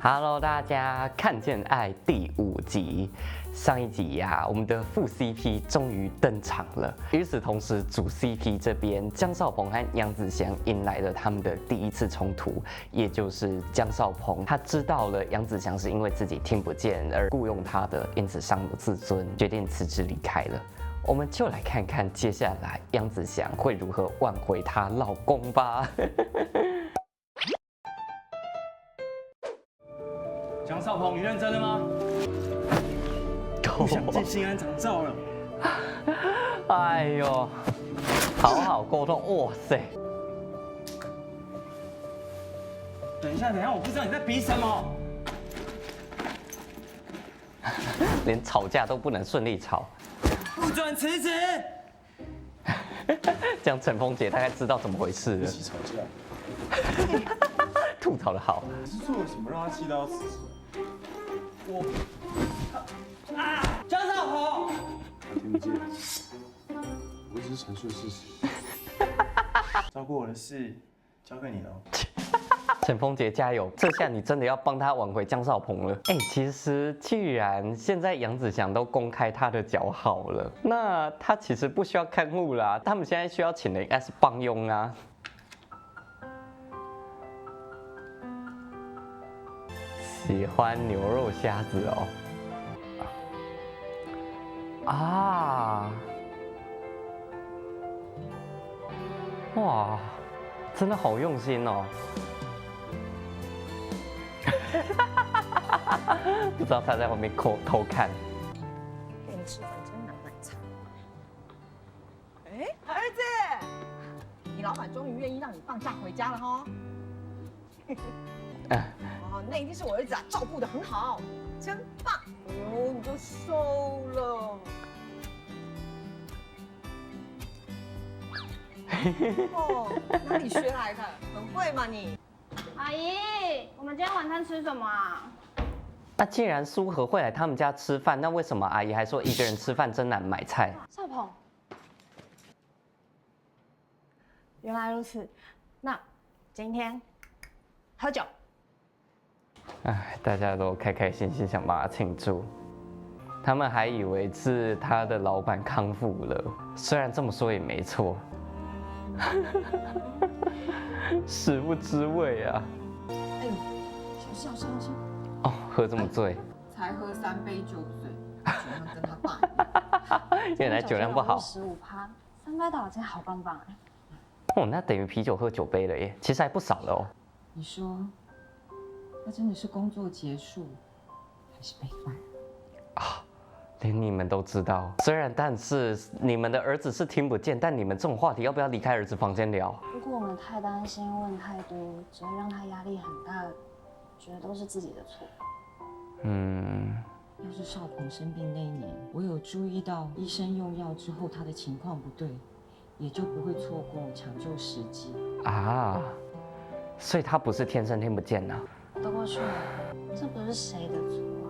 Hello， 大家，看见爱第5集。上一集呀，我们的副 CP 终于登场了。与此同时，主 CP 这边姜少鹏和杨紫翔迎来了他们的第一次冲突，也就是姜少鹏他知道了杨紫翔是因为自己听不见而雇佣他的，因此伤了自尊，决定辞职离开了。我们就来看看接下来杨紫翔会如何挽回她老公吧。姜少鹏，你认真的吗？不想见新安长照了。哎呦，好好沟通，哇塞！等一下，我不知道你在比什么。连吵架都不能顺利吵，不准辞职。这样陈峰姐大概知道怎么回事了。一起吵架，吐槽的好。你是做了什么让他气到要辞职？姜少鹏，他听不见，我只是陈述事实。照顾我的事交给你了。陈峰姐加油！这下你真的要帮他挽回姜少鹏了。其实既然现在杨紫翔都公开他的脚好了，那他其实不需要看护啦。他们现在需要请的应该是帮佣啊。喜欢牛肉虾子哦。啊！哇，真的好用心哦。不知道他在外面偷看。给你吃饭真难奶茶。哎，儿子，你老板终于愿意让你放假回家了哈。哦，那一定是我儿子啊，照顾得很好，真棒。哦，你都瘦了。哦，哪里学来的？很会嘛你？阿姨，我们今天晚餐吃什么啊？那既然苏和会来他们家吃饭，那为什么阿姨还说一个人吃饭真难买菜？少鹏，原来如此。那今天喝酒。哎，大家都开开心心想帮他庆祝，他们还以为是他的老板康复了，虽然这么说也没错。食不知味啊！哎，小心。哦，喝这么醉，才喝3杯就醉，酒量跟他爸一样。原来酒量不好。15%，3杯倒真好棒棒哎！哦，那等于啤酒喝9杯了耶，其实还不少了哦。你说，那真的是工作结束，还是被 fire？啊，连你们都知道。但是你们的儿子是听不见，但你们这种话题要不要离开儿子房间聊？如果我们太担心，问太多，只会让他压力很大，觉得都是自己的错。要是少鹏生病那一年，我有注意到医生用药之后他的情况不对，也就不会错过抢救时机啊。所以他不是天生听不见呐。都过去了，这不是谁的错啊？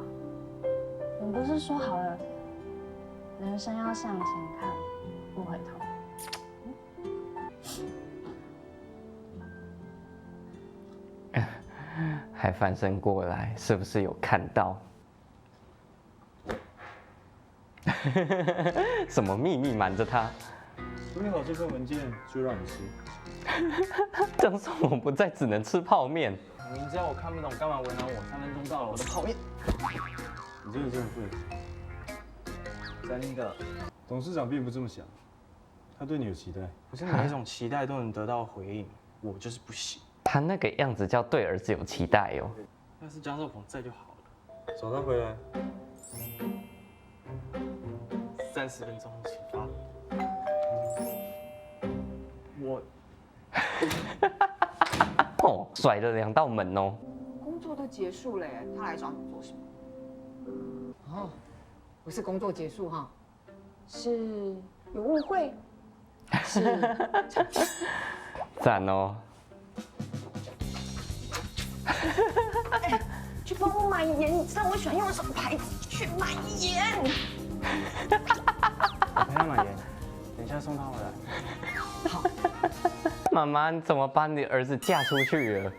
我们不是说好了，人生要向前看，不回头。还翻身过来，是不是有看到？什么秘密瞒着他？处理好这份文件就让你吃。姜少鹏不在，只能吃泡面。明知道我看不懂，干嘛为难我？3分钟到了，我的泡面。你真的这么笨？真的，董事长并不这么想，他对你有期待。不是每一种期待都能得到回应，我就是不行。他那个样子叫对儿子有期待哦。要是姜少鹏在就好了。找他回来。30分钟起发。我哦，甩了2道门哦。工作都结束了耶，他来找你做什么？哦，不是工作结束哈，是有误会，是赞哦。去帮我买盐，你知道我喜欢用什么牌子？去买盐。我陪他买盐，等一下送他回来。好，妈妈，你怎么把你儿子嫁出去了？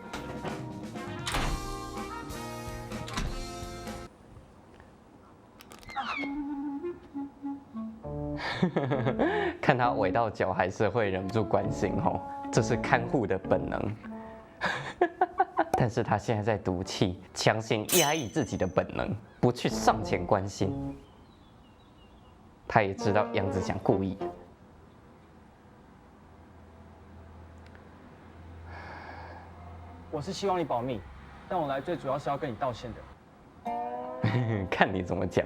看他尾到脚，还是会忍不住关心哦，这是看护的本能。但是他现在在赌气，强行压抑自己的本能，不去上前关心。他也知道杨子祥故意的。我是希望你保密，但我来最主要是要跟你道歉的。看你怎么讲。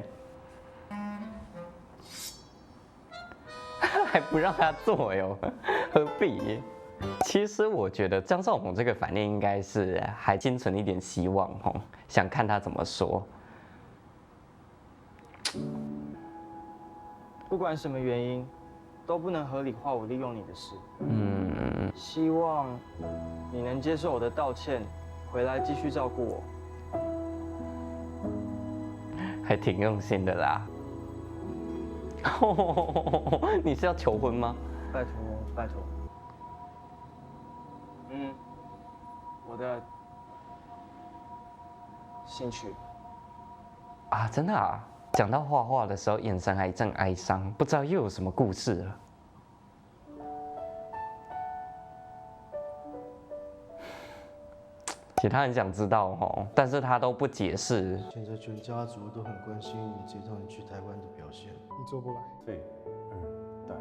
还不让他做哟，何必？其实我觉得张少鹏这个反应应该是还心存一点希望吼，想看他怎么说。不管什么原因，都不能合理化我利用你的事。希望你能接受我的道歉，回来继续照顾我。还挺用心的啦。你是要求婚吗？拜托，拜托。我的兴趣啊，真的啊！讲到画画的时候，眼神还一阵哀伤，不知道又有什么故事了。其他人想知道哦，但是他都不解释。现在全家族都很关心你这趟你去台湾的表现。你做不来。废二代。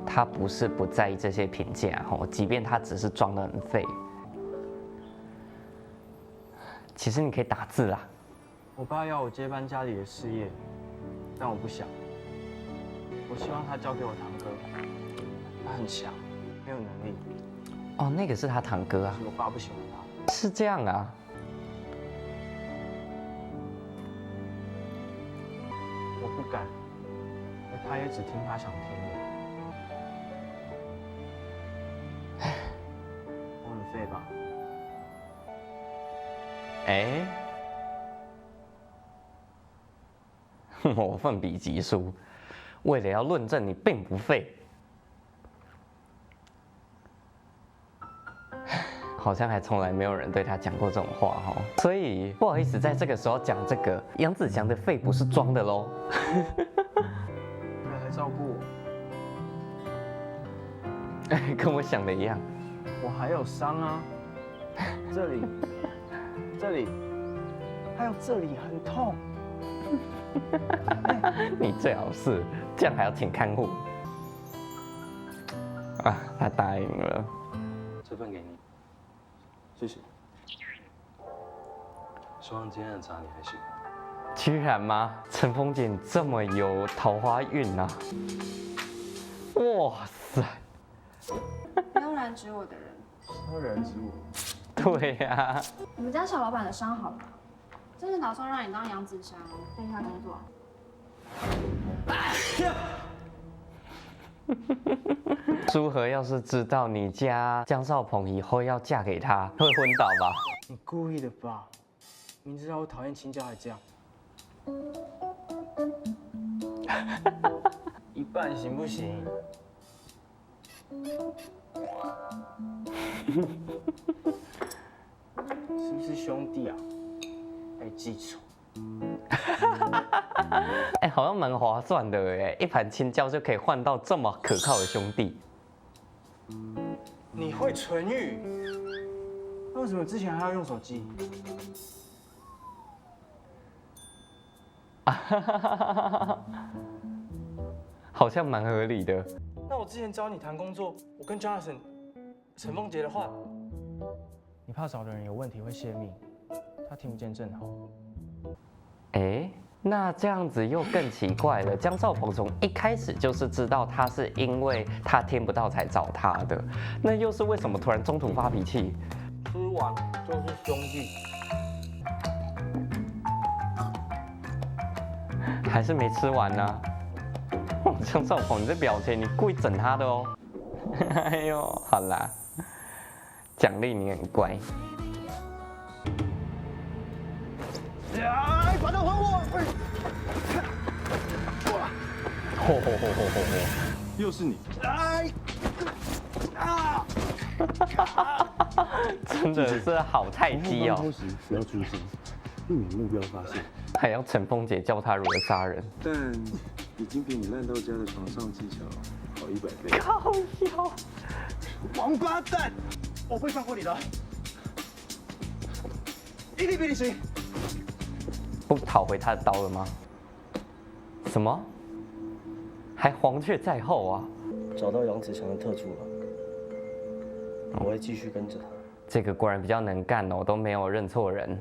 他不是不在意这些评价哦，即便他只是装得很废。其实你可以打字啦。我爸要我接班家里的事业，但我不想。我希望他交给我堂哥，他很强，很有能力。哦，那个是他堂哥啊。可是我爸不喜欢他。是这样啊。我不敢，而他也只听他想听的。我很废吧？哎，我奋笔疾书，为了要论证你并不废。好像还从来没有人对他讲过这种话哦，所以不好意思，在这个时候讲这个，杨子祥的肺不是装的喽。你来照顾我，跟我想的一样。我还有伤啊，这里，还有这里很痛。你最好是这样还要请看护啊？他答应了。这份给你。谢谢。希望今天的茶你还喜欢。居然吗？陈峰姐你这么有桃花运啊！哇塞！不要染指我的人。他染指我。对呀。你们家小老板的伤好了，真的打算让你当杨子祥殿下工作？舒和要是知道你家江少鹏以后要嫁给他，会昏倒吧？你故意的吧？明知道我讨厌青椒还这样。一半行不行？是不是兄弟啊？还记仇？哎，好像蛮划算的哎，一盘青椒就可以换到这么可靠的兄弟。你会唇语？那为什么之前还要用手机？好像蛮合理的。那我之前找你谈工作，我跟 Jonathan、陈凤杰的话，你怕找的人有问题会泄密，他听不见正好。哎，那这样子又更奇怪了。江少鹏从一开始就是知道他是因为他听不到才找他的，那又是为什么突然中途发脾气？吃完就是兄弟。还是没吃完呢、江少鹏，你这表情，你故意整他的哦。哎呦，好啦，奖励你很乖。哎，把刀还我！又是你！哎！啊！真的是好菜鸡哦。偷时不要出声。避免目标发现。还要陈凤姐教他如何杀人。但已经比你烂到家的床上技巧好100倍。靠腰，王八蛋！我不会放过你的，一定比你行。不讨回他的刀了吗？什么？还黄雀在后啊！找到杨子祥的特助了，我会继续跟着他。这个果然比较能干哦，都没有认错人。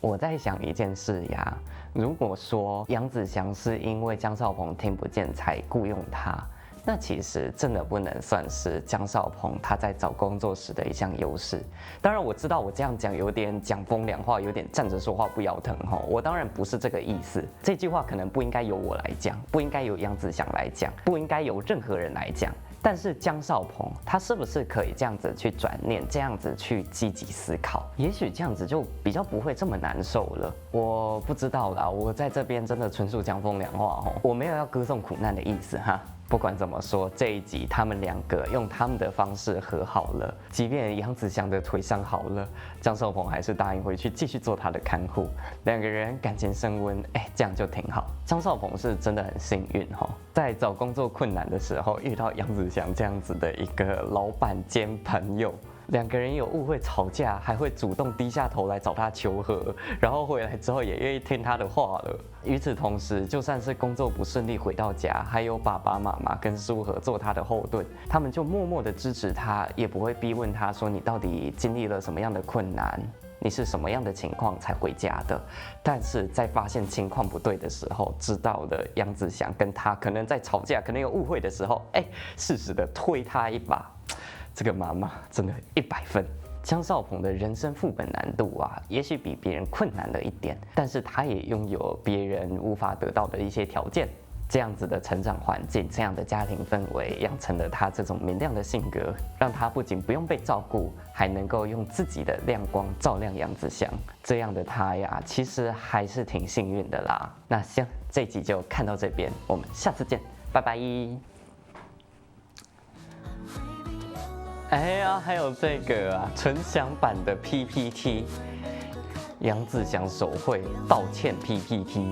我在想一件事呀，如果说杨子祥是因为江少鹏听不见才雇佣他，那其实真的不能算是江少鹏他在找工作时的一项优势。当然我知道我这样讲有点讲风凉话，有点站着说话不腰疼哈。我当然不是这个意思，这句话可能不应该由我来讲，不应该由杨子祥来讲，不应该由任何人来讲。但是江少鹏他是不是可以这样子去转念，这样子去积极思考？也许这样子就比较不会这么难受了。我不知道啦，我在这边真的纯属讲风凉话哦，我没有要歌颂苦难的意思哈。不管怎么说，这一集他们两个用他们的方式和好了，即便杨子祥的腿伤好了，江少鹏还是答应回去继续做他的看护，两个人感情升温，这样就挺好。江少鹏是真的很幸运哈，在找工作困难的时候遇到杨子祥这样子的一个老板兼朋友。两个人有误会吵架，还会主动低下头来找他求和，然后回来之后也愿意听他的话了。与此同时，就算是工作不顺利回到家，还有爸爸妈妈跟舒和做他的后盾，他们就默默的支持他，也不会逼问他说你到底经历了什么样的困难，你是什么样的情况才回家的。但是在发现情况不对的时候，知道了杨子祥跟他可能在吵架，可能有误会的时候，适时的推他一把。这个妈妈真的100分。江少鹏的人生副本难度啊，也许比别人困难了一点，但是他也拥有别人无法得到的一些条件。这样子的成长环境，这样的家庭氛围，养成了他这种明亮的性格，让他不仅不用被照顾，还能够用自己的亮光照亮杨子祥。这样的他呀，其实还是挺幸运的啦。那行，这集就看到这边，我们下次见，拜拜。还有这个啊，纯享版的 PPT， 杨子祥手绘道歉 PPT。